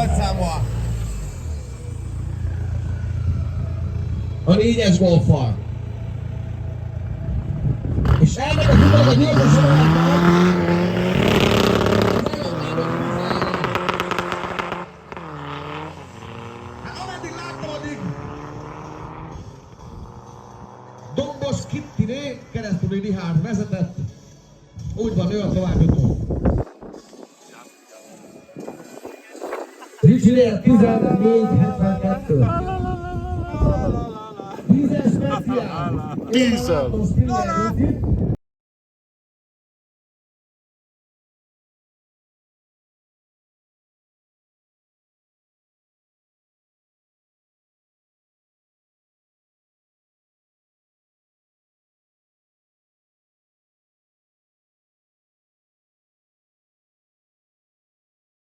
rajtszámmal. A 4-es golffal. És elmegy a kutat a 4-es hát ameddig láttam, addig Dombos Kittiné keresztúri Rihárd vezetett. Úgy van, ő a továbbjutó. Ricsinél 14.72. 10-es speciál. Diesel.